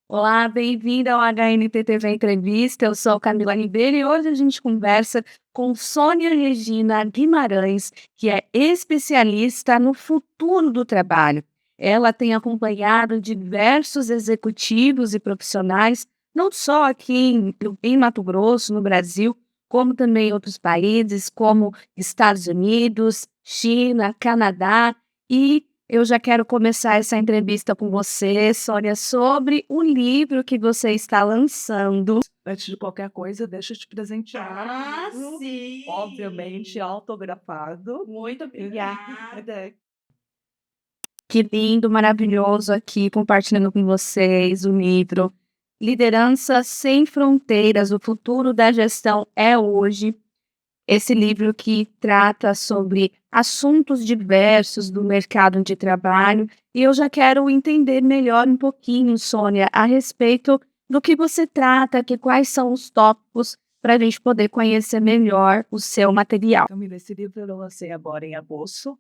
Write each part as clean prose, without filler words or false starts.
Olá, bem-vinda ao HNTTV Entrevista. Eu sou Camila Ribeiro e hoje a gente conversa com Sônia Regina Guimarães, que é especialista no futuro do trabalho. Ela tem acompanhado diversos executivos e profissionais, não só aqui em Mato Grosso, no Brasil, como também em outros países, como Estados Unidos, China, Canadá e eu já quero começar essa entrevista com você, Sônia, sobre o livro que você está lançando. Antes de qualquer coisa, deixa eu te presentear Ah, um livro, sim! obviamente autografado. Muito obrigada. Que lindo, maravilhoso aqui, compartilhando com vocês o livro Liderança Sem Fronteiras, o futuro da gestão é hoje. Esse livro que trata sobre assuntos diversos do mercado de trabalho, e eu já quero entender melhor um pouquinho, Sônia, a respeito do que você trata, quais são os tópicos para a gente poder conhecer melhor o seu material. Camila, esse livro eu lancei agora em agosto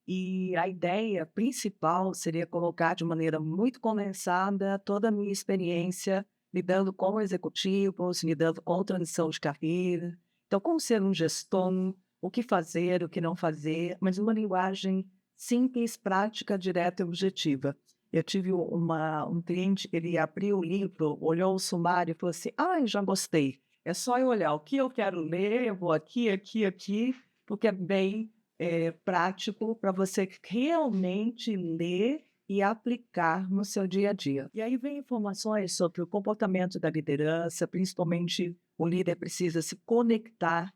e a ideia principal seria colocar de maneira muito condensada toda a minha experiência lidando com executivos, lidando com transição de carreira. Então, como ser um gestor, o que fazer, o que não fazer, mas uma linguagem simples, prática, direta e objetiva. Eu tive um cliente que ele abriu o livro, olhou o sumário e falou assim: "Ah, já gostei. É só eu olhar o que eu quero ler, eu vou aqui, aqui, aqui, porque é bem prático para você realmente ler e aplicar no seu dia a dia." E aí vem informações sobre o comportamento da liderança, principalmente o líder precisa se conectar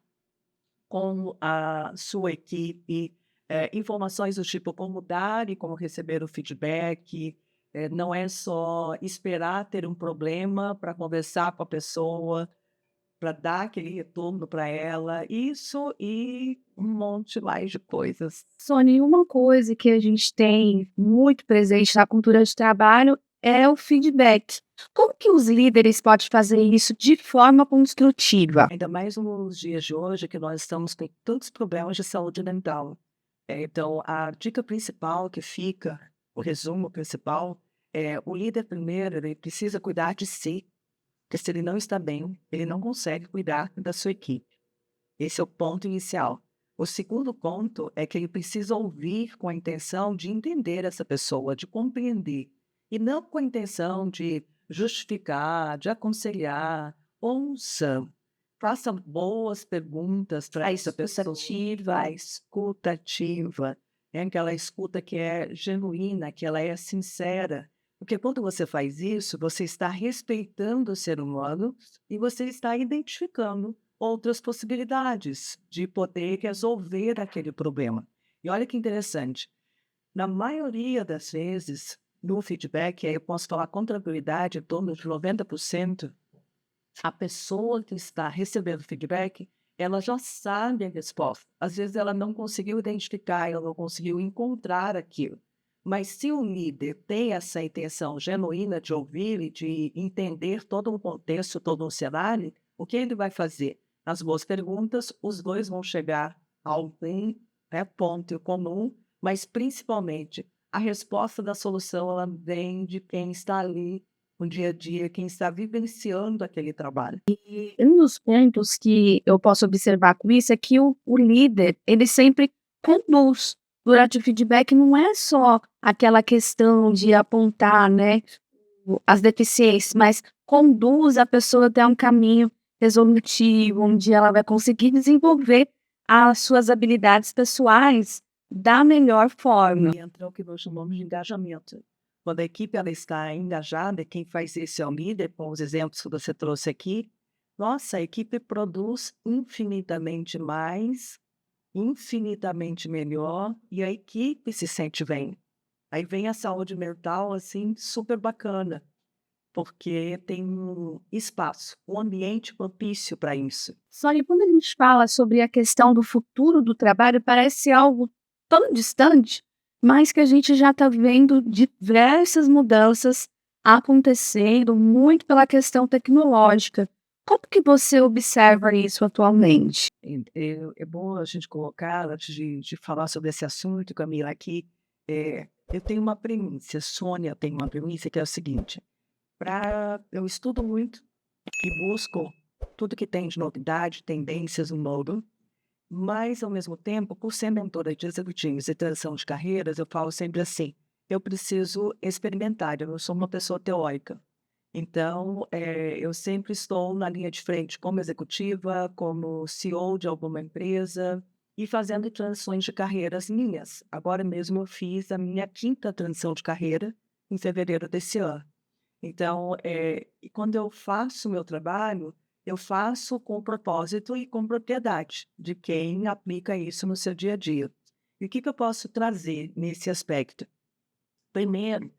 com a sua equipe, informações do tipo como dar e como receber o feedback, não é só esperar ter um problema para conversar com a pessoa, para dar aquele retorno para ela, isso e um monte mais de coisas. Sônia, uma coisa que a gente tem muito presente na cultura de trabalho é o feedback. Como que os líderes podem fazer isso de forma construtiva? Ainda mais nos dias de hoje que nós estamos com tantos problemas de saúde mental. Então a dica principal que fica, o resumo principal, é o líder primeiro ele precisa cuidar de si, porque se ele não está bem, ele não consegue cuidar da sua equipe. Esse é o ponto inicial. O segundo ponto é que ele precisa ouvir com a intenção de entender essa pessoa, de compreender, e não com a intenção de justificar, de aconselhar. Ouça, faça boas perguntas para essa pessoa. A escuta ativa, é aquela escuta que é genuína, que ela é sincera. Porque quando você faz isso, você está respeitando o ser humano e você está identificando outras possibilidades de poder resolver aquele problema. E olha que interessante, na maioria das vezes, no feedback, aí eu posso falar com tranquilidade, em torno de 90%, a pessoa que está recebendo feedback, ela já sabe a resposta. Às vezes ela não conseguiu identificar, ela não conseguiu encontrar aquilo. Mas se o líder tem essa intenção genuína de ouvir e de entender todo um contexto, todo um cenário, o que ele vai fazer? Nas boas perguntas, os dois vão chegar a algum, ponto em comum, mas principalmente a resposta da solução ela vem de quem está ali no dia a dia, quem está vivenciando aquele trabalho. Um dos pontos que eu posso observar com isso é que o líder, ele sempre conduz. Durante o feedback não é só aquela questão de apontar, né, as deficiências, mas conduz a pessoa até um caminho resolutivo, onde ela vai conseguir desenvolver as suas habilidades pessoais da melhor forma. E entra o que nós chamamos de engajamento. Quando a equipe ela está engajada, quem faz isso é o líder, com os exemplos que você trouxe aqui, nossa, a equipe produz infinitamente mais, infinitamente melhor, e a equipe se sente bem. Aí vem a saúde mental, assim, super bacana, porque tem um espaço, um ambiente propício para isso. Só que quando a gente fala sobre a questão do futuro do trabalho, parece algo tão distante, mas que a gente já está vendo diversas mudanças acontecendo, muito pela questão tecnológica. Como que você observa isso atualmente? É bom a gente colocar, antes de falar sobre esse assunto, Camila, que eu tenho uma premissa, Sônia tem uma premissa que é o seguinte: Eu estudo muito e busco tudo que tem de novidade, tendências no mundo, mas, ao mesmo tempo, por ser mentora de executivos e transição de carreiras, eu falo sempre assim: eu preciso experimentar, eu não sou uma pessoa teórica. Então, eu sempre estou na linha de frente como executiva, como CEO de alguma empresa e fazendo transições de carreiras minhas. Agora mesmo eu fiz a minha quinta transição de carreira em fevereiro desse ano. Então, e quando eu faço o meu trabalho, eu faço com propósito e com propriedade de quem aplica isso no seu dia a dia. E o que eu posso trazer nesse aspecto? Primeiro,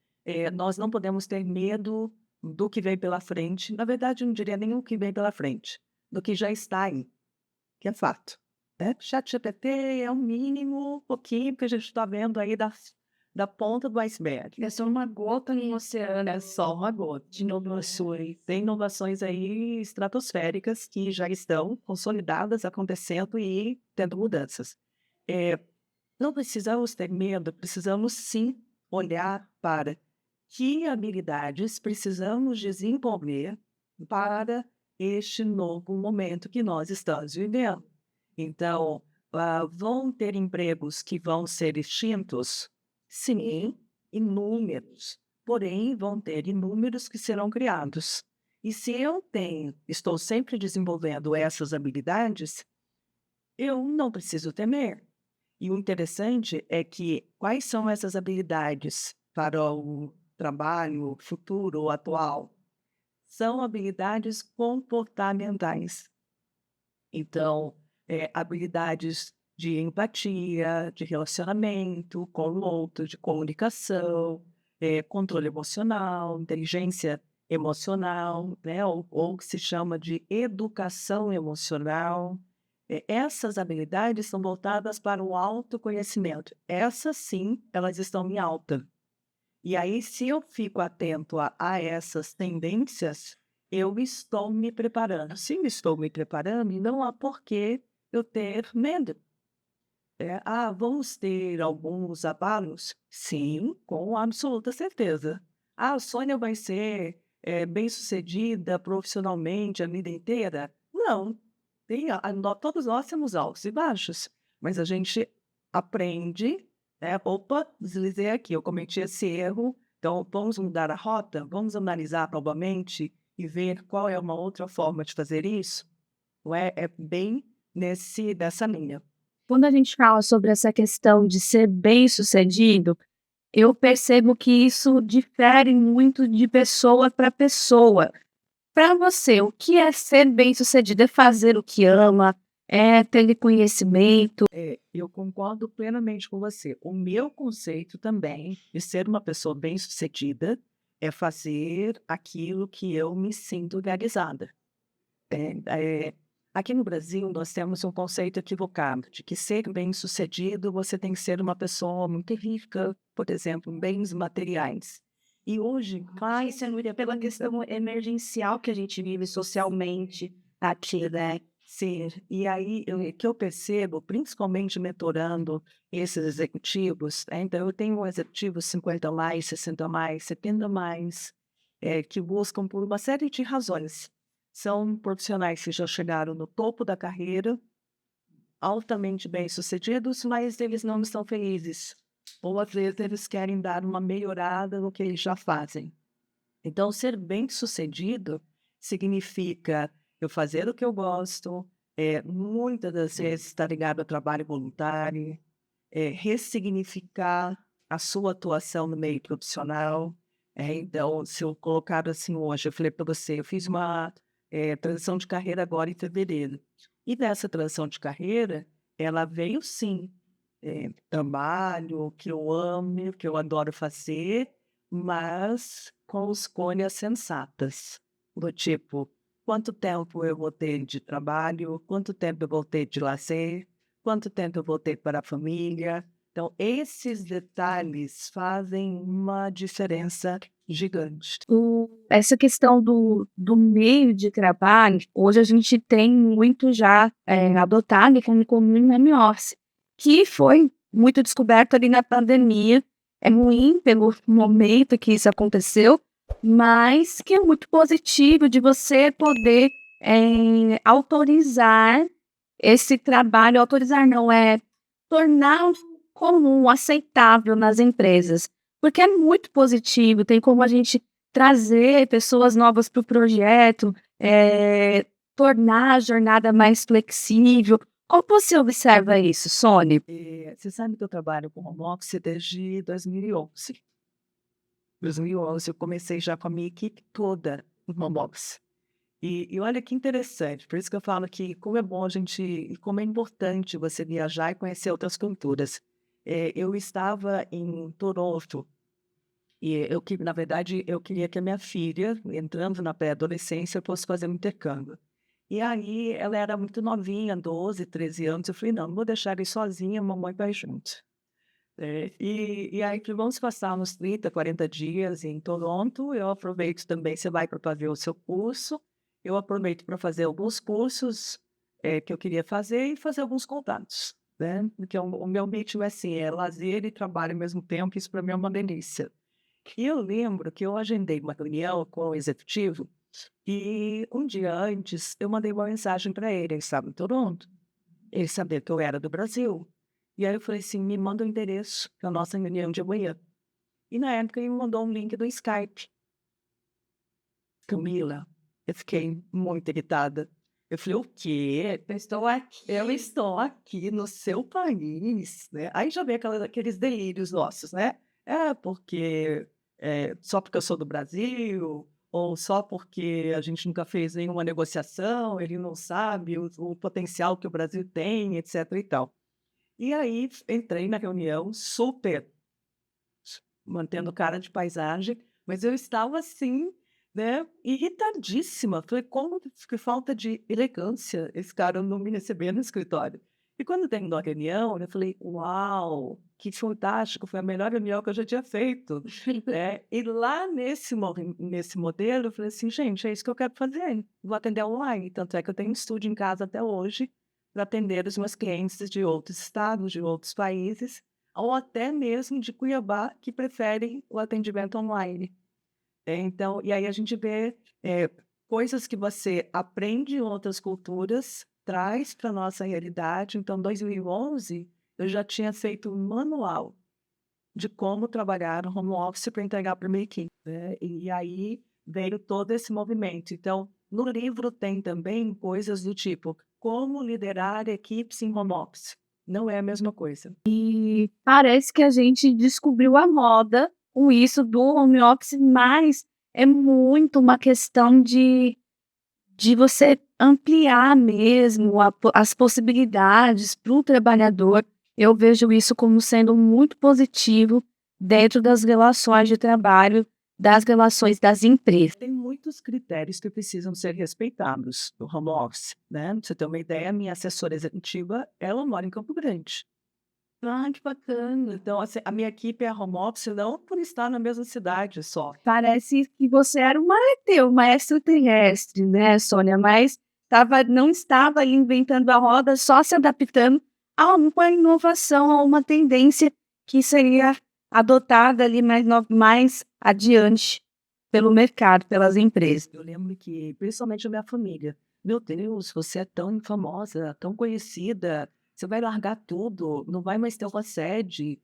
nós não podemos ter medo do que vem pela frente. Na verdade, eu não diria nem o que vem pela frente, do que já está aí, que é fato, né. ChatGPT é o mínimo, um pouquinho que a gente está vendo aí da ponta do iceberg. É só uma gota no oceano. É só uma gota de inovações. Tem inovações aí estratosféricas que já estão consolidadas, acontecendo e tendo mudanças. Eh, não precisamos ter medo, precisamos sim olhar para que habilidades precisamos desenvolver para este novo momento que nós estamos vivendo. Então, vão ter empregos que vão ser extintos? Sim, inúmeros. Porém, vão ter inúmeros que serão criados. E se eu estou sempre desenvolvendo essas habilidades, eu não preciso temer. E o interessante é que quais são essas habilidades para o trabalho futuro ou atual? São habilidades comportamentais. Então, habilidades de empatia, de relacionamento com o outro, de comunicação, controle emocional, inteligência emocional, né, ou que se chama de educação emocional. Essas habilidades são voltadas para o autoconhecimento. Essas sim, elas estão em alta. E aí, se eu fico atento a essas tendências, eu estou me preparando. Se eu estou me preparando, não há por que eu ter medo. Vamos ter alguns abalos? Sim, com absoluta certeza. A Sônia vai ser bem-sucedida profissionalmente a vida inteira? Não. Todos nós temos altos e baixos, mas a gente aprende, né? Opa, deslizei aqui, eu cometi esse erro, então vamos mudar a rota, vamos analisar novamente e ver qual é uma outra forma de fazer isso. Não é? É bem nessa linha. Quando a gente fala sobre essa questão de ser bem-sucedido, eu percebo que isso difere muito de pessoa para pessoa. Para você, o que é ser bem-sucedido? É fazer o que ama? É ter conhecimento? Eu concordo plenamente com você. O meu conceito também de ser uma pessoa bem-sucedida é fazer aquilo que eu me sinto realizada. Aqui no Brasil, nós temos um conceito equivocado de que ser bem-sucedido, você tem que ser uma pessoa muito rica, por exemplo, em bens materiais. E hoje, Mas pela questão emergencial que a gente vive socialmente aqui, né? ser. E aí, o que eu percebo, principalmente mentorando esses executivos, então eu tenho executivos 50 a mais, 60 a mais, 70 a mais, que buscam por uma série de razões. São profissionais que já chegaram no topo da carreira, altamente bem-sucedidos, mas eles não estão felizes. Ou às vezes eles querem dar uma melhorada no que eles já fazem. Então, ser bem-sucedido significa eu fazer o que eu gosto, muitas das vezes está ligado ao trabalho voluntário, ressignificar a sua atuação no meio profissional. Então, se eu colocar assim hoje, eu falei para você, eu fiz uma transição de carreira agora em fevereiro. E nessa transição de carreira, ela veio sim, trabalho que eu amo, que eu adoro fazer, mas com escolhas sensatas, do tipo, quanto tempo eu vou ter de trabalho, quanto tempo eu vou ter de lazer, quanto tempo eu vou ter para a família. Então, esses detalhes fazem uma diferença gigante. Essa questão do meio de trabalho, hoje a gente tem muito já adotado como comum home office, que foi muito descoberto ali na pandemia. É ruim pelo momento que isso aconteceu, mas que é muito positivo de você poder, autorizar esse trabalho, autorizar não, tornar comum, aceitável nas empresas, porque é muito positivo, tem como a gente trazer pessoas novas para o projeto, tornar a jornada mais flexível. Como você observa isso, Sony? Você sabe que eu trabalho com home office desde 2011. 2011 eu comecei já com a minha equipe toda no home office. E olha que interessante, por isso que eu falo que como é bom a gente e como é importante você viajar e conhecer outras culturas. Eu estava em Toronto e na verdade, eu queria que a minha filha, entrando na pré-adolescência, fosse fazer um intercâmbio. E aí ela era muito novinha, 12, 13 anos, eu falei: "Não, não vou deixar ela ir sozinha, a mamãe vai junto". E aí que vamos passar uns 30, 40 dias em Toronto, eu aproveito também, você vai para fazer o seu curso, eu aproveito para fazer alguns cursos, que eu queria fazer e fazer alguns contatos, né, porque o meu ritmo é assim, é lazer e trabalho ao mesmo tempo, isso para mim é uma delícia. E eu lembro que eu agendei uma reunião com o executivo, e um dia antes eu mandei uma mensagem para ele estava em Toronto, ele sabia que eu era do Brasil. E aí eu falei assim: "Me manda o endereço da nossa reunião de amanhã". E na época ele me mandou um link do Skype. Camila, eu fiquei muito irritada. Eu falei: "O quê? Eu estou aqui no seu país", né. Aí já vem aqueles delírios nossos, né. "É porque, só porque eu sou do Brasil, ou só porque a gente nunca fez nenhuma negociação, ele não sabe o potencial que o Brasil tem", etc e tal. E aí entrei na reunião super mantendo cara de paisagem, mas eu estava assim, né, irritadíssima. Falei: "Como que falta de elegância esse cara não me receber no escritório". E quando terminou a reunião, eu falei: "Uau, que fantástico, foi a melhor reunião que eu já tinha feito", E lá nesse modelo, eu falei assim: "Gente, é isso que eu quero fazer, vou atender online". Tanto é que eu tenho um estúdio em casa até hoje, para atender os meus clientes de outros estados, de outros países, ou até mesmo de Cuiabá, que preferem o atendimento online. Então, e aí a gente vê, coisas que você aprende em outras culturas, traz para nossa realidade. Então, 2011, eu já tinha feito um manual de como trabalhar no home office para entregar para minha equipe, né, e aí veio todo esse movimento. Então, no livro tem também coisas do tipo: como liderar equipes em home office. Não é a mesma coisa. E parece que a gente descobriu a moda com isso do home office, mas é muito uma questão de você ampliar mesmo as possibilidades para o trabalhador. Eu vejo isso como sendo muito positivo dentro das relações de trabalho, das relações das empresas. Tem muitos critérios que precisam ser respeitados no home office, né. Pra você ter uma ideia, minha assessora executiva, ela mora em Campo Grande. Ah, que bacana. Então, assim, a minha equipe é home office não por estar na mesma cidade só. Parece que você era uma ET, uma extraterrestre, né, Sônia, mas não estava ali inventando a roda, só se adaptando a uma inovação, a uma tendência que seria adotada ali mais adiante pelo mercado, pelas empresas. Eu lembro que, principalmente a minha família: "Meu Deus, você é tão famosa, tão conhecida, você vai largar tudo, não vai mais ter uma sede,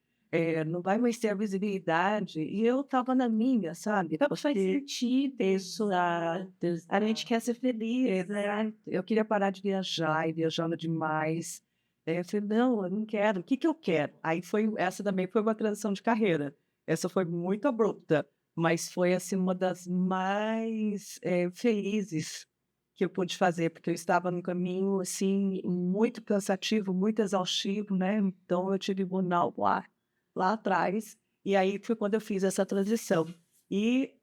não vai mais ter a visibilidade", e eu estava na minha, sabe, Então faz porque sentido. exato, a gente quer ser feliz, né. Eu queria parar de viajar e viajava demais. Eu falei: "Não, eu não quero, o que que eu quero?". Aí essa também foi uma transição de carreira. Essa foi muito abrupta. Mas foi, assim, uma das mais, felizes que eu pude fazer, porque eu estava num caminho, assim, muito cansativo, muito exaustivo, né, então eu tive burnout lá atrás, e aí foi quando eu fiz essa transição. E,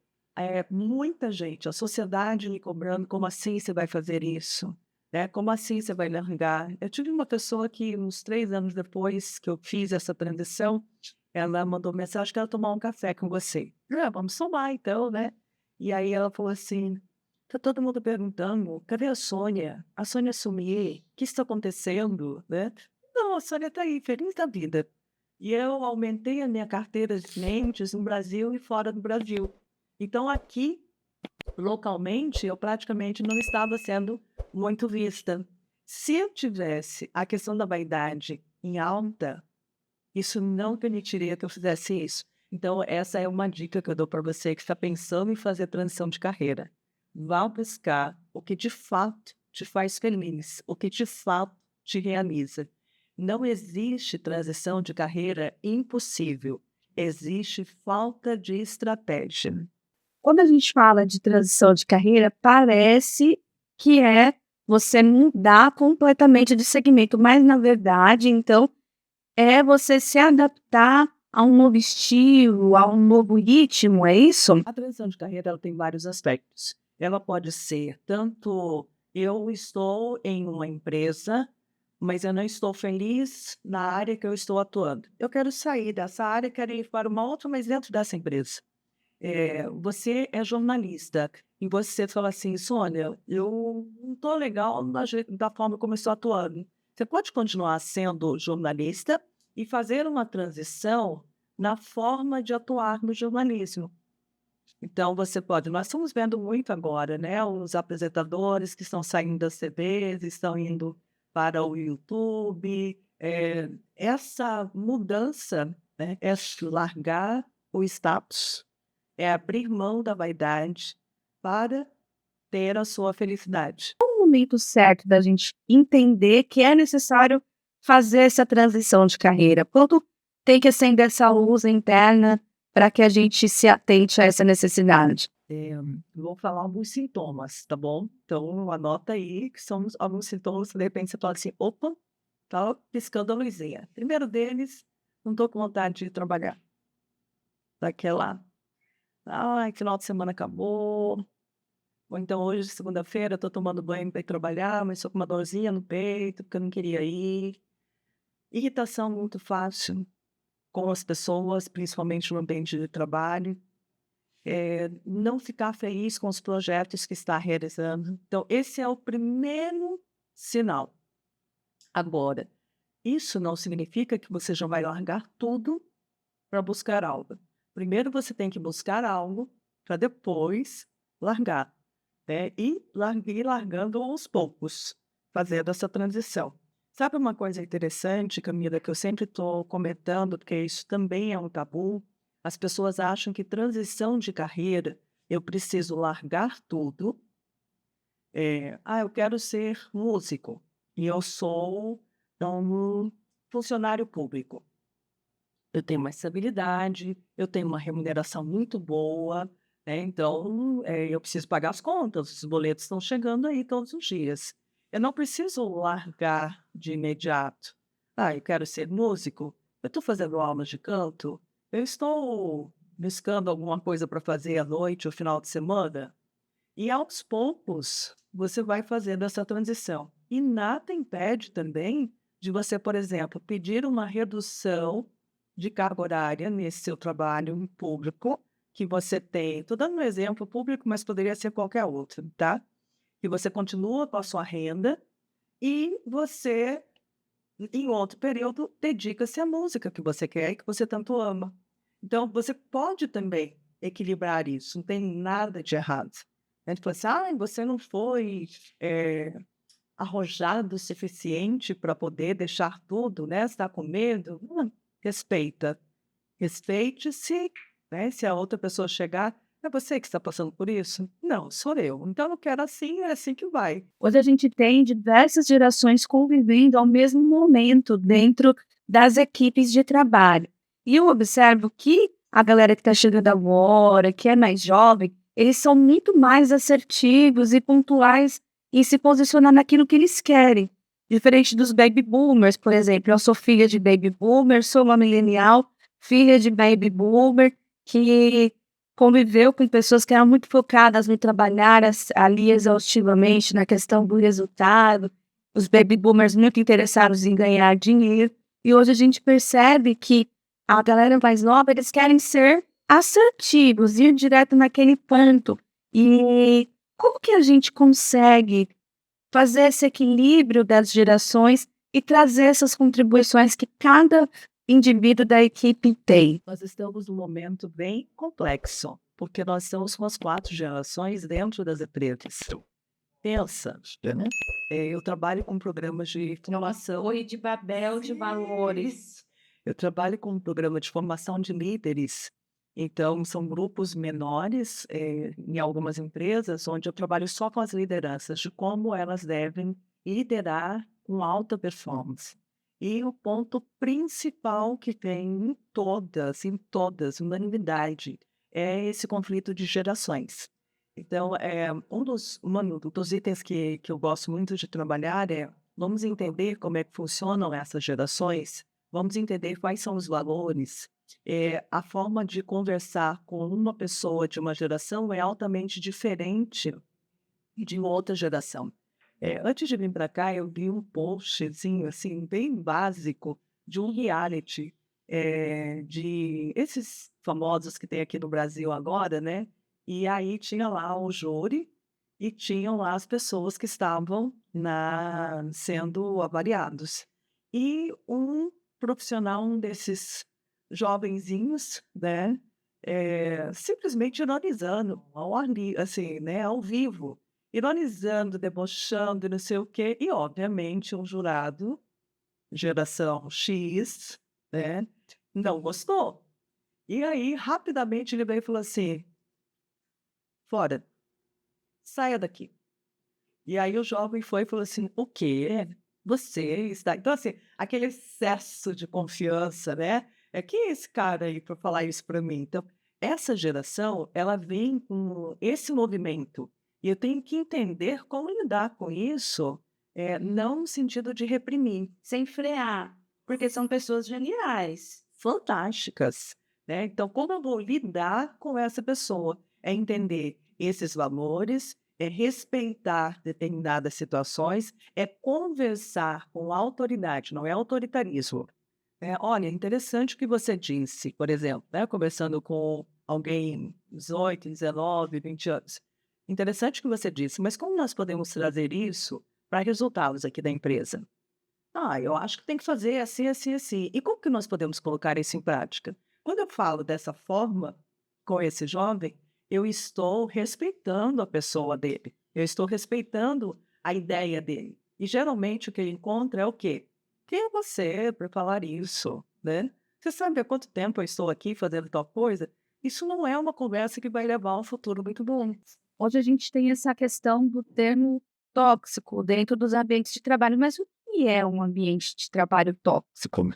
muita gente, a sociedade me cobrando: "Como assim você vai fazer isso?", né, "Como assim você vai largar?". Eu tive uma pessoa que uns 3 anos depois que eu fiz essa transição, ela mandou mensagem: "Quero tomar um café com você". "Ah, vamos tomar então, né". E aí ela falou assim: "Tá todo mundo perguntando, cadê a Sônia? A Sônia sumiu, o que está acontecendo?", né. "Não, a Sônia tá aí, feliz da vida". E eu aumentei a minha carteira de clientes no Brasil e fora do Brasil. Então aqui, localmente, eu praticamente não estava sendo muito vista. Se eu tivesse a questão da vaidade em alta, isso não permitiria que eu fizesse isso. Então, essa é uma dica que eu dou para você que está pensando em fazer transição de carreira. Vá buscar o que de fato te faz feliz, o que de fato te realiza. Não existe transição de carreira impossível. Existe falta de estratégia. Quando a gente fala de transição de carreira, parece que é você mudar completamente de segmento, mas na verdade, então, é você se adaptar a um novo estilo, a um novo ritmo, é isso? A transição de carreira ela tem vários aspectos. Ela pode ser tanto eu estou em uma empresa, mas eu não estou feliz na área que eu estou atuando. Eu quero sair dessa área, quero ir para uma outra, mas dentro dessa empresa. Você é jornalista e você fala assim, Sônia, eu não estou legal da forma como eu estou atuando. Você pode continuar sendo jornalista e fazer uma transição na forma de atuar no jornalismo. Então você pode nós estamos vendo muito agora, né, os apresentadores que estão saindo das TVs, estão indo para o YouTube, essa mudança, né, é largar o status, é abrir mão da vaidade para ter a sua felicidade. O momento certo da gente entender que é necessário fazer essa transição de carreira? Quando tem que acender essa luz interna para que a gente se atente a essa necessidade? Vou falar alguns sintomas, tá bom? Então anota aí que são alguns sintomas que de repente você fala assim: "Opa, tá piscando a luzinha". Primeiro deles, não estou com vontade de trabalhar. Daquela: "Ai, final de semana acabou", ou então hoje, segunda-feira, estou tomando banho para ir trabalhar, mas estou com uma dorzinha no peito, porque eu não queria ir. Irritação muito fácil com as pessoas, principalmente no ambiente de trabalho. Não ficar feliz com os projetos que está realizando. Então, esse é o primeiro sinal. Agora, isso não significa que você já vai largar tudo para buscar algo. Primeiro você tem que buscar algo para depois largar, né? E ir largando aos poucos, fazendo essa transição. Sabe uma coisa interessante, Camila, que eu sempre estou comentando, porque isso também é um tabu? As pessoas acham que transição de carreira, eu preciso largar tudo. Eu quero ser músico e eu sou um funcionário público. Eu tenho uma estabilidade, eu tenho uma remuneração muito boa, né, então, eu preciso pagar as contas, os boletos estão chegando aí todos os dias. Eu não preciso largar de imediato. Eu quero ser músico, eu estou fazendo aulas de canto, eu estou buscando alguma coisa para fazer à noite ou final de semana, e aos poucos você vai fazendo essa transição. E nada impede também de você, por exemplo, pedir uma redução de carga horária nesse seu trabalho em público que você tem. Estou dando um exemplo público, mas poderia ser qualquer outro, tá? Que você continua com a sua renda e você, em outro período, dedica-se à música que você quer e que você tanto ama. Então, você pode também equilibrar isso, não tem nada de errado. A gente fala assim, você não foi arrojado o suficiente para poder deixar tudo, né? Você está com medo? Respeita. Respeite-se, né? Se a outra pessoa chegar, é você que está passando por isso? Não, sou eu. Então, eu quero assim, é assim que vai. Hoje a gente tem diversas gerações convivendo ao mesmo momento dentro das equipes de trabalho. E eu observo que a galera que está chegando agora, que é mais jovem, eles são muito mais assertivos e pontuais em se posicionar naquilo que eles querem. Diferente dos baby boomers, por exemplo. Eu sou filha de baby boomer, sou uma millennial, filha de baby boomer, que conviveu com pessoas que eram muito focadas em trabalhar ali exaustivamente na questão do resultado, os baby boomers muito interessados em ganhar dinheiro, e hoje a gente percebe que a galera mais nova, eles querem ser assertivos, ir direto naquele ponto. E como que a gente consegue fazer esse equilíbrio das gerações e trazer essas contribuições que cada indivíduo da equipe tem? Nós estamos num momento bem complexo. porque nós estamos com as 4 gerações dentro das empresas. Pensa, né? Eu trabalho com programas de formação. Torre de Babel de valores. Eu trabalho com um programa de formação de líderes. Então, são grupos menores, em algumas empresas, onde eu trabalho só com as lideranças, de como elas devem liderar com alta performance. E o ponto principal que tem em todas, unanimidade, é esse conflito de gerações. Então, um dos itens que eu gosto muito de trabalhar é, vamos entender como é que funcionam essas gerações, vamos entender quais são os valores. A forma de conversar com uma pessoa de uma geração é altamente diferente de outra geração. Antes de vir para cá, eu vi um postzinho, assim, bem básico, de um reality, de esses famosos que tem aqui no Brasil agora, né? E aí tinha lá o júri e tinham lá as pessoas que estavam sendo avaliados. E um profissional, um desses jovenzinhos, né? Simplesmente ironizando, assim, né, ao vivo, ironizando, debochando, e não sei o quê, e obviamente um jurado, geração X, né, não gostou. E aí, rapidamente, ele veio e falou assim: fora, saia daqui. E aí o jovem foi e falou assim: o quê? Você está. Então, assim, aquele excesso de confiança, né? Quem é esse cara aí para falar isso para mim? Então, essa geração, ela vem com esse movimento. E eu tenho que entender como lidar com isso, não no sentido de reprimir. Sem frear, porque são pessoas geniais. Fantásticas, né? Então, como eu vou lidar com essa pessoa? É entender esses valores, é respeitar determinadas situações, é conversar com autoridade, não é autoritarismo. Olha, interessante o que você disse, por exemplo, né? Conversando com alguém 18, 19, 20 anos. Interessante o que você disse, mas como nós podemos trazer isso para resultados aqui da empresa? Eu acho que tem que fazer assim, assim, assim. E como que nós podemos colocar isso em prática? Quando eu falo dessa forma com esse jovem, eu estou respeitando a pessoa dele, eu estou respeitando a ideia dele. E geralmente o que ele encontra é o quê? Quem é você para falar isso, né? Você sabe há quanto tempo eu estou aqui fazendo tal coisa? Isso não é uma conversa que vai levar a um futuro muito bom. Hoje a gente tem essa questão do termo tóxico dentro dos ambientes de trabalho, mas o que é um ambiente de trabalho tóxico?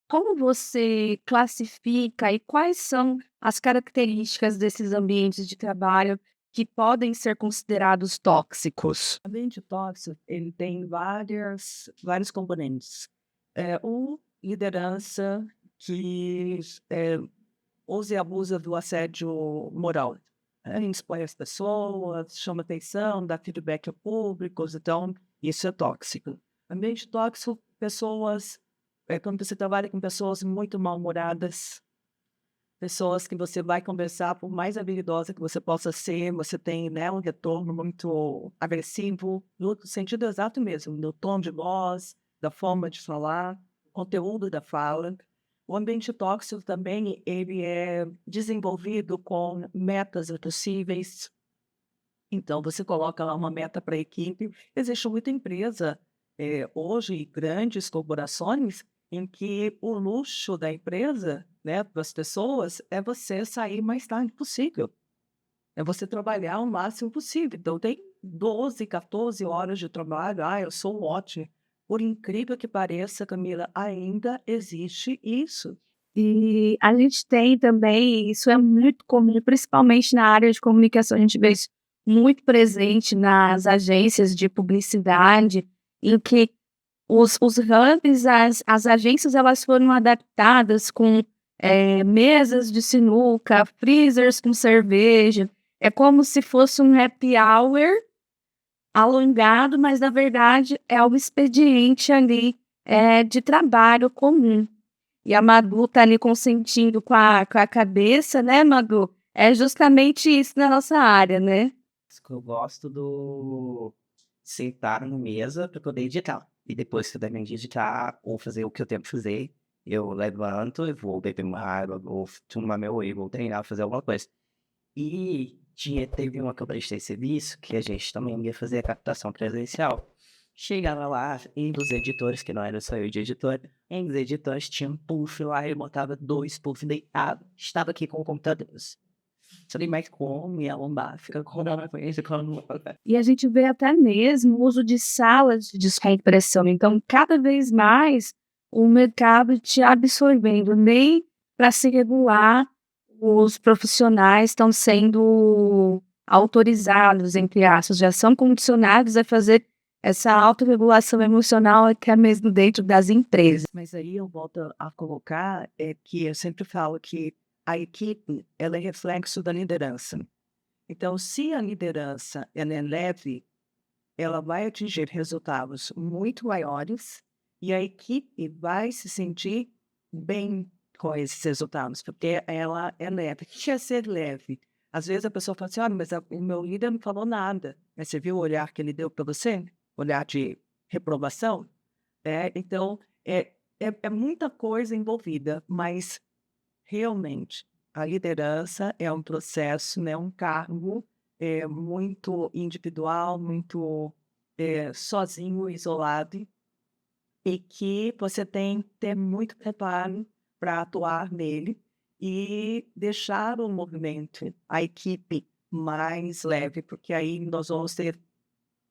Como você classifica e quais são as características desses ambientes de trabalho que podem ser considerados tóxicos? O ambiente tóxico, ele tem vários componentes. Liderança que usa e abusa do assédio moral. Expõe as pessoas, chama atenção, dá feedback a públicos, então isso é tóxico. Ambiente tóxico, pessoas, quando você trabalha com pessoas muito mal-humoradas, pessoas que você vai conversar, por mais habilidosa que você possa ser, você tem, né, um retorno muito agressivo, no sentido exato mesmo, no tom de voz, da forma de falar, conteúdo da fala. O ambiente tóxico também, ele é desenvolvido com metas impossíveis. Então, você coloca lá uma meta para a equipe. Existe muita empresa, hoje, grandes corporações, em que o luxo da empresa, né, para as pessoas, é você sair mais tarde possível. É você trabalhar o máximo possível. Então, tem 12, 14 horas de trabalho. Eu sou ótimo. Por incrível que pareça, Camila, ainda existe isso. E a gente tem também, isso é muito comum, principalmente na área de comunicação, a gente vê isso muito presente nas agências de publicidade, em que os hubs, as agências, elas foram adaptadas com mesas de sinuca, freezers com cerveja. É como se fosse um happy hour alongado, mas na verdade é um expediente ali de trabalho comum. E a Madu tá ali consentindo com a cabeça, né, Madu? É justamente isso na nossa área, né? Isso que eu gosto do sentar na mesa para poder editar. E depois que eu termino de editar ou fazer o que eu tenho que fazer, eu levanto e vou beber uma água, vou tomar meu whey, vou treinar, fazer alguma coisa. E teve uma que eu prestei serviço, que a gente também ia fazer a captação presencial. Chegava lá, um dos editores, que não era só eu de editor, um dos editores tinha um puff lá, ele botava 2 puff deitado, estava aqui com o computador. Falei, mas como ia lombar? Fica com isso, como... E a gente vê até mesmo o uso de salas de descompressão. Então, cada vez mais o mercado te absorvendo, nem para se regular, os profissionais estão sendo autorizados, entre aspas, já são condicionados a fazer essa autorregulação emocional até mesmo dentro das empresas. Mas aí eu volto a colocar que eu sempre falo que a equipe ela é reflexo da liderança. Então, se a liderança ela é leve, ela vai atingir resultados muito maiores e a equipe vai se sentir bem com esses resultados, porque ela é leve. O que é ser leve? Às vezes a pessoa fala assim, mas o meu líder não falou nada. Mas você viu o olhar que ele deu para você? Olhar de reprovação? Então, é muita coisa envolvida, mas realmente a liderança é um processo, né, um cargo muito individual, muito sozinho, isolado, e que você tem que ter muito preparo para atuar nele e deixar o movimento, a equipe mais leve, porque aí nós vamos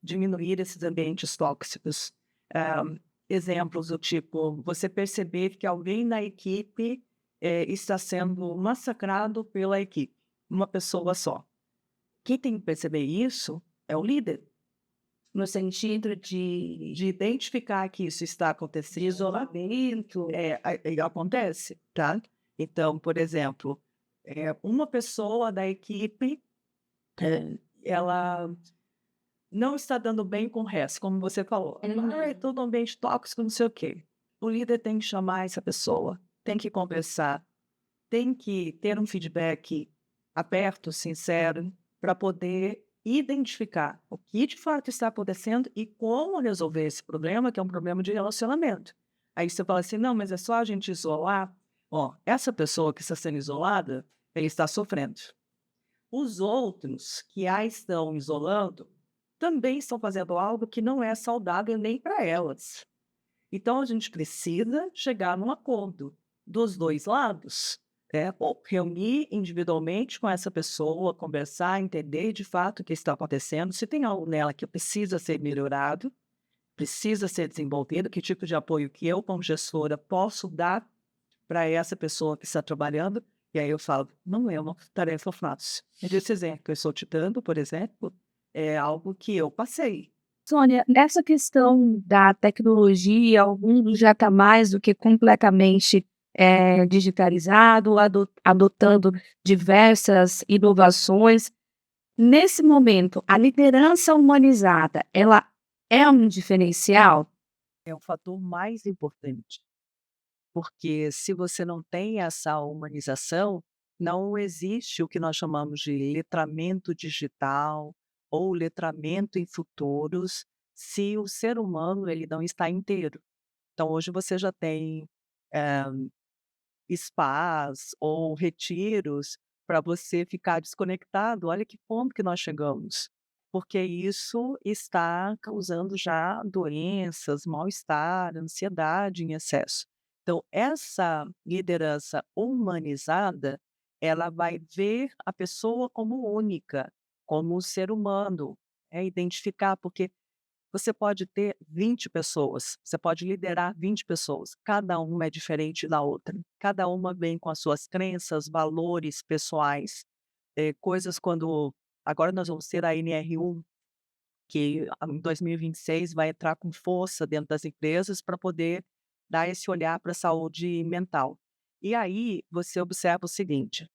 diminuir esses ambientes tóxicos. Ah, exemplos do tipo, você perceber que alguém na equipe está sendo massacrado pela equipe, uma pessoa só. Quem tem que perceber isso é o líder, No sentido de de identificar que isso está acontecendo. isolamento. Aí acontece, tá? Então, por exemplo, uma pessoa da equipe, ela não está dando bem com o resto, como você falou. É todo ambiente tóxico, não sei o quê. O líder tem que chamar essa pessoa, tem que conversar, tem que ter um feedback aberto, sincero, para poder identificar o que de fato está acontecendo e como resolver esse problema, que é um problema de relacionamento. Aí você fala assim, não, mas é só a gente isolar. Ó, essa pessoa que está sendo isolada, ele está sofrendo. Os outros que a estão isolando também estão fazendo algo que não é saudável nem para elas. Então, a gente precisa chegar num acordo dos 2 lados, ou reunir individualmente com essa pessoa, conversar, entender de fato o que está acontecendo, se tem algo nela que precisa ser melhorado, precisa ser desenvolvido, que tipo de apoio que eu, como gestora, posso dar para essa pessoa que está trabalhando. E aí eu falo, não é uma tarefa fácil. Esse exemplo que eu estou te dando, por exemplo, é algo que eu passei. Sônia, nessa questão da tecnologia, o mundo já está mais do que completamente digitalizado, adotando diversas inovações. Nesse momento, a liderança humanizada, ela é um diferencial? É o fator mais importante. Porque se você não tem essa humanização, não existe o que nós chamamos de letramento digital ou letramento em futuros, se o ser humano ele não está inteiro. Então hoje você já tem eh, spas ou retiros para você ficar desconectado. Olha que ponto que nós chegamos, porque isso está causando já doenças, mal-estar, ansiedade em excesso. Então, essa liderança humanizada, ela vai ver a pessoa como única, como um ser humano, identificar, porque você pode ter 20 pessoas, você pode liderar 20 pessoas, cada uma é diferente da outra, cada uma vem com as suas crenças, valores pessoais, coisas quando agora nós vamos ter a NR1, que em 2026 vai entrar com força dentro das empresas para poder dar esse olhar para a saúde mental. E aí você observa o seguinte: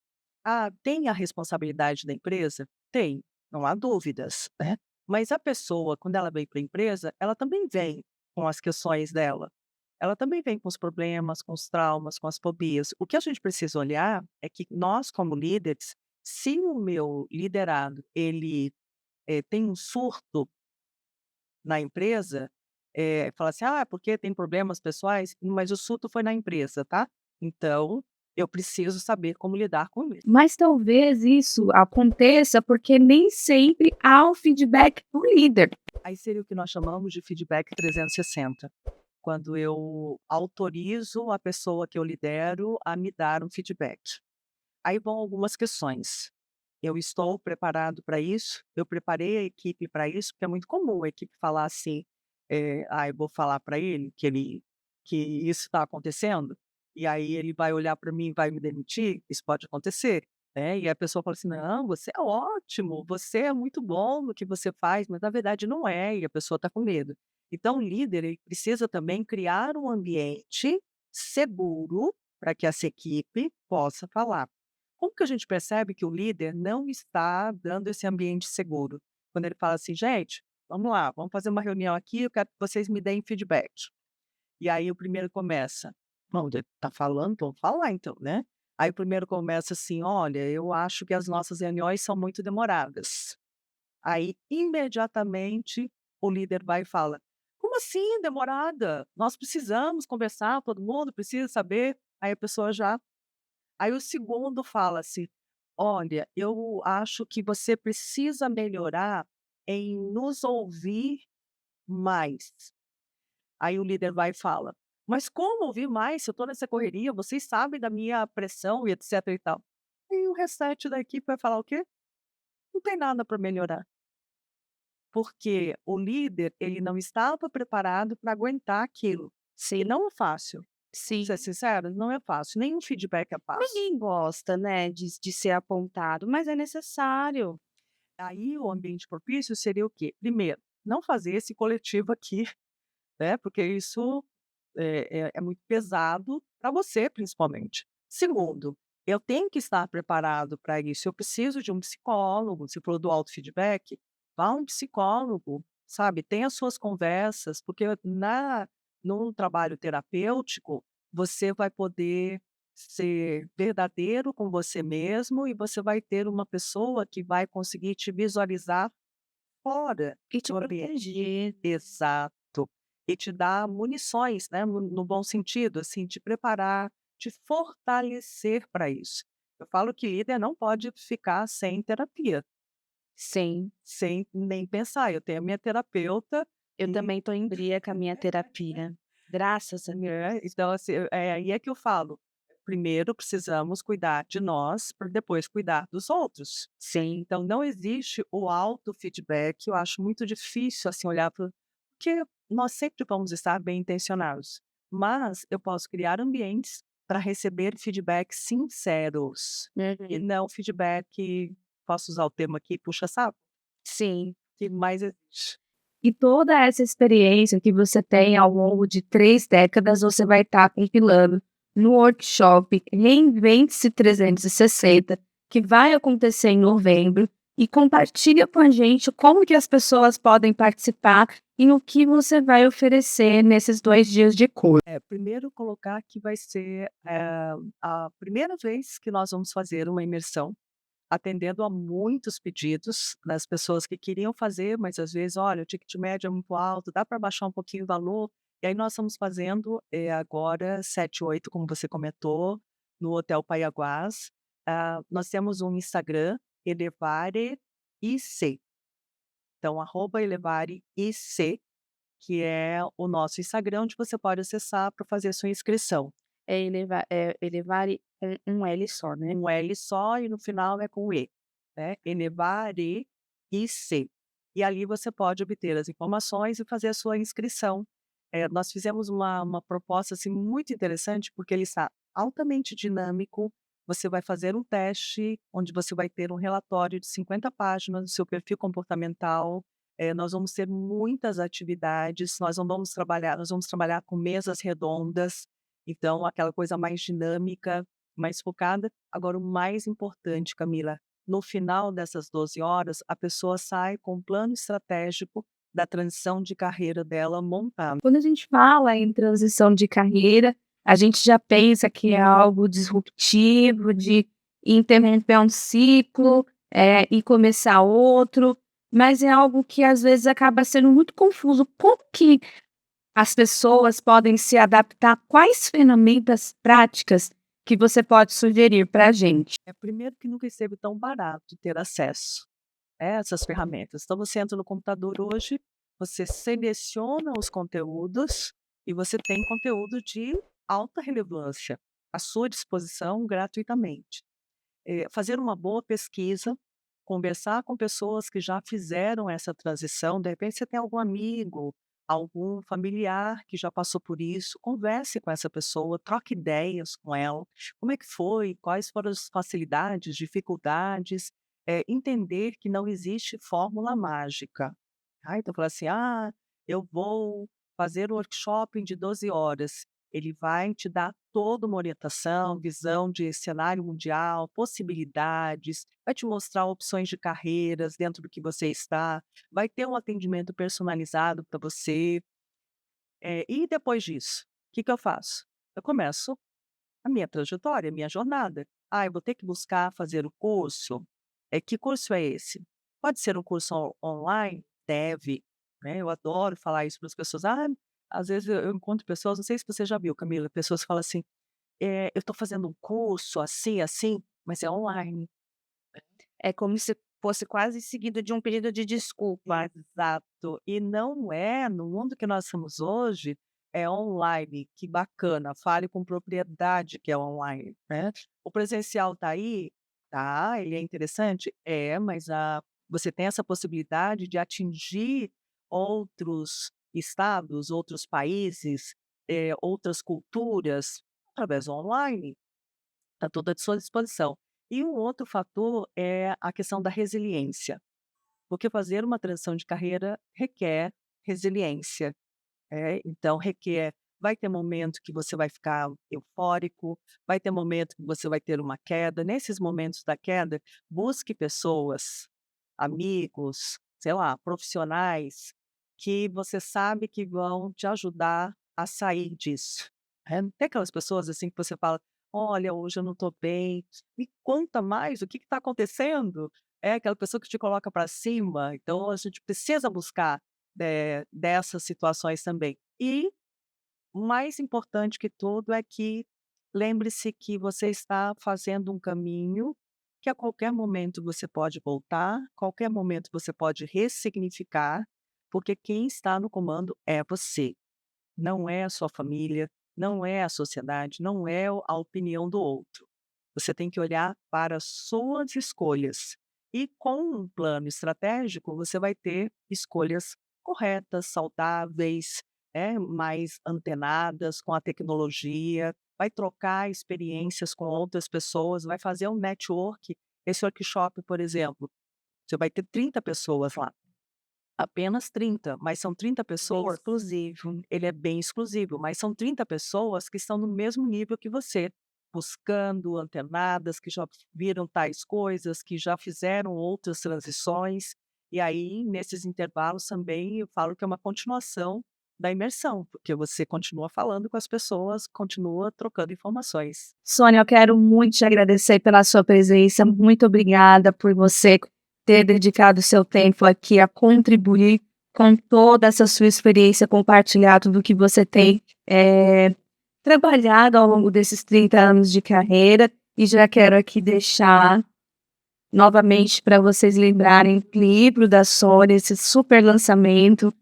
tem a responsabilidade da empresa? Tem, não há dúvidas, né. Mas a pessoa, quando ela vem para a empresa, ela também vem com as questões dela. Ela também vem com os problemas, com os traumas, com as fobias. O que a gente precisa olhar é que nós, como líderes, se o meu liderado, ele, tem um surto na empresa, fala assim: "Ah, porque tem problemas pessoais", mas o surto foi na empresa, tá. Então eu preciso saber como lidar com isso. Mas talvez isso aconteça porque nem sempre há o feedback do líder. Aí seria o que nós chamamos de feedback 360, quando eu autorizo a pessoa que eu lidero a me dar um feedback. Aí vão algumas questões. Eu estou preparado para isso? Eu preparei a equipe para isso? Porque é muito comum a equipe falar assim, eu vou falar para ele que isso está acontecendo, e aí ele vai olhar para mim e vai me demitir? Isso pode acontecer, né? E a pessoa fala assim: não, você é ótimo, você é muito bom no que você faz, mas na verdade não é, e a pessoa está com medo. Então, o líder ele precisa também criar um ambiente seguro para que essa equipe possa falar. Como que a gente percebe que o líder não está dando esse ambiente seguro? Quando ele fala assim: gente, vamos lá, vamos fazer uma reunião aqui, eu quero que vocês me deem feedback. E aí o primeiro começa: "Bom, ele tá falando, vamos falar então, né?". Aí o primeiro começa assim: "Olha, eu acho que as nossas reuniões são muito demoradas". Aí imediatamente o líder vai e fala: "Como assim demorada? Nós precisamos conversar, todo mundo precisa saber". Aí a pessoa já Aí o segundo fala assim: "Olha, eu acho que você precisa melhorar em nos ouvir mais". Aí o líder vai e fala: "Mas como ouvir mais se eu estou nessa correria? Vocês sabem da minha pressão e etc e tal". E o restante da equipe vai falar o quê? Não tem nada para melhorar, porque o líder, ele não estava preparado para aguentar aquilo. E Sim, não é fácil, sim. ser sincera, não é fácil, nenhum feedback é fácil. Ninguém gosta, né, de ser apontado, mas é necessário. Aí o ambiente propício seria o quê? Primeiro, não fazer esse coletivo aqui, né, porque isso é muito pesado para você, principalmente. Segundo, eu tenho que estar preparado para isso, eu preciso de um psicólogo, se for do autofeedback, vá a um psicólogo, sabe, tenha suas conversas, porque num trabalho terapêutico, você vai poder ser verdadeiro com você mesmo e você vai ter uma pessoa que vai conseguir te visualizar fora E te do ambiente. proteger. Exato. E te dar munições, né, no bom sentido, assim, te preparar, te fortalecer para isso. Eu falo que líder não pode ficar sem terapia, Sim, sem nem pensar. Eu tenho a minha terapeuta eu e também estou em dia com a minha terapia. Graças a Deus. então, assim, aí é que eu falo, primeiro precisamos cuidar de nós, para depois cuidar dos outros. Sim, Então não existe o auto-feedback, eu acho muito difícil, assim, olhar para porque nós sempre vamos estar bem intencionados, mas eu posso criar ambientes para receber feedbacks sinceros, e uhum, não feedback, posso usar o termo aqui, puxa-saco, sim. que mais existe. E toda essa experiência que você tem ao longo de 3 décadas, você vai estar compilando no workshop Reinvente-se 360, que vai acontecer em novembro, e compartilha com a gente como que as pessoas podem participar e o que você vai oferecer nesses 2 dias de curso. Primeiro colocar que vai ser, a primeira vez que nós vamos fazer uma imersão, atendendo a muitos pedidos das pessoas que queriam fazer, mas às vezes, olha, o ticket médio é muito alto, dá para baixar um pouquinho o valor. E aí nós estamos fazendo agora 7, 8, como você comentou, no Hotel Paiaguás. Nós temos um Instagram, Elevare IC. Então, @Elevare IC, que é o nosso Instagram, onde você pode acessar para fazer a sua inscrição. Elevare um L só, né? Um L só e no final é com E, né, Elevare IC. E ali você pode obter as informações e fazer a sua inscrição. Nós fizemos uma proposta, assim, muito interessante, porque ele está altamente dinâmico, você vai fazer um teste, onde você vai ter um relatório de 50 páginas do seu perfil comportamental, nós vamos ter muitas atividades, nós vamos trabalhar com mesas redondas, então aquela coisa mais dinâmica, mais focada. Agora o mais importante, Camila, no final dessas 12 horas, a pessoa sai com um plano estratégico da transição de carreira dela montado. Quando a gente fala em transição de carreira, a gente já pensa que é algo disruptivo, de interromper um ciclo, e começar outro, mas é algo que às vezes acaba sendo muito confuso. Como que as pessoas podem se adaptar? Quais ferramentas práticas que você pode sugerir para a gente? Primeiro que nunca esteve tão barato ter acesso a essas ferramentas. Então você entra no computador hoje, você seleciona os conteúdos e você tem conteúdo de alta relevância à sua disposição gratuitamente. Fazer uma boa pesquisa, conversar com pessoas que já fizeram essa transição, de repente você tem algum amigo, algum familiar que já passou por isso, converse com essa pessoa, troque ideias com ela, como é que foi, quais foram as facilidades, dificuldades, entender que não existe fórmula mágica. Então fala assim: eu vou fazer um workshop de 12 horas. Ele vai te dar toda uma orientação, visão de cenário mundial, possibilidades, vai te mostrar opções de carreiras dentro do que você está, vai ter um atendimento personalizado para você. E depois disso, o que que eu faço? Eu começo a minha trajetória, a minha jornada. Eu vou ter que buscar fazer o curso. Que curso é esse? Pode ser um curso online? Deve, né? Eu adoro falar isso para as pessoas. Às vezes eu encontro pessoas, não sei se você já viu, Camila, pessoas falam assim: eu estou fazendo um curso assim, assim, mas é online. É como se fosse quase seguido de um pedido de desculpa. Exato. E não é, no mundo que nós estamos hoje, é online. Que bacana, fale com propriedade que é online, né. O presencial tá aí? Tá, ele é interessante? É, mas você tem essa possibilidade de atingir outros estados, outros países, outras culturas, através do online. Está tudo à sua disposição. E um outro fator é a questão da resiliência, porque fazer uma transição de carreira requer resiliência, então requer vai ter momento que você vai ficar eufórico, vai ter momento que você vai ter uma queda. Nesses momentos da queda, busque pessoas, amigos, sei lá, profissionais, que você sabe que vão te ajudar a sair disso. Tem aquelas pessoas, assim, que você fala: "Olha, hoje eu não estou bem, me conta mais, o que está acontecendo?". É aquela pessoa que te coloca para cima, então a gente precisa buscar, dessas situações também. E o mais importante que tudo é que lembre-se que você está fazendo um caminho que a qualquer momento você pode voltar, qualquer momento você pode ressignificar, porque quem está no comando é você, não é a sua família, não é a sociedade, não é a opinião do outro. Você tem que olhar para as suas escolhas. E com um plano estratégico, você vai ter escolhas corretas, saudáveis, mais antenadas com a tecnologia, vai trocar experiências com outras pessoas, vai fazer um network. Esse workshop, por exemplo, você vai ter 30 pessoas lá. Apenas 30, mas são 30 Bem pessoas. exclusivo. Ele é bem exclusivo, mas são 30 pessoas que estão no mesmo nível que você, buscando, antenadas, que já viram tais coisas, que já fizeram outras transições. E aí, nesses intervalos também, eu falo que é uma continuação da imersão, porque você continua falando com as pessoas, continua trocando informações. Sônia, eu quero muito te agradecer pela sua presença. Muito obrigada por você ter dedicado seu tempo aqui a contribuir com toda essa sua experiência, compartilhar tudo que você tem trabalhado ao longo desses 30 anos de carreira. E já quero aqui deixar novamente para vocês lembrarem o livro da Sônia, esse super lançamento.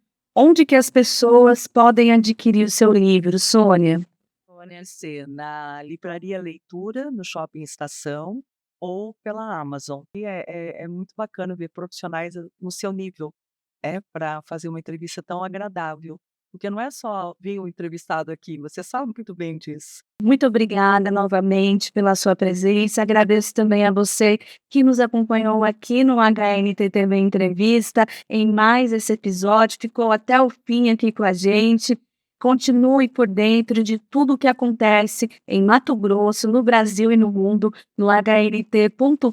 Onde que as pessoas podem adquirir o seu livro, Sônia? Conhecer na Livraria Leitura, no Shopping Estação, ou pela Amazon. E é muito bacana ver profissionais no seu nível, para fazer uma entrevista tão agradável, porque não é só vir o entrevistado aqui, você sabe muito bem disso. Muito obrigada novamente pela sua presença. Agradeço também a você que nos acompanhou aqui no HNTTV Entrevista, em mais esse episódio, ficou até o fim aqui com a gente. Continue por dentro de tudo o que acontece em Mato Grosso, no Brasil e no mundo, no hnt.com.br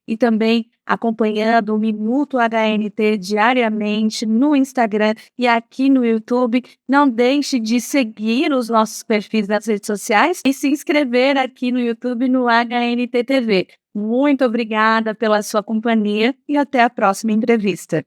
e também acompanhando o Minuto HNT diariamente no Instagram e aqui no YouTube. Não deixe de seguir os nossos perfis nas redes sociais e se inscrever aqui no YouTube no HNT TV. Muito obrigada pela sua companhia e até a próxima entrevista.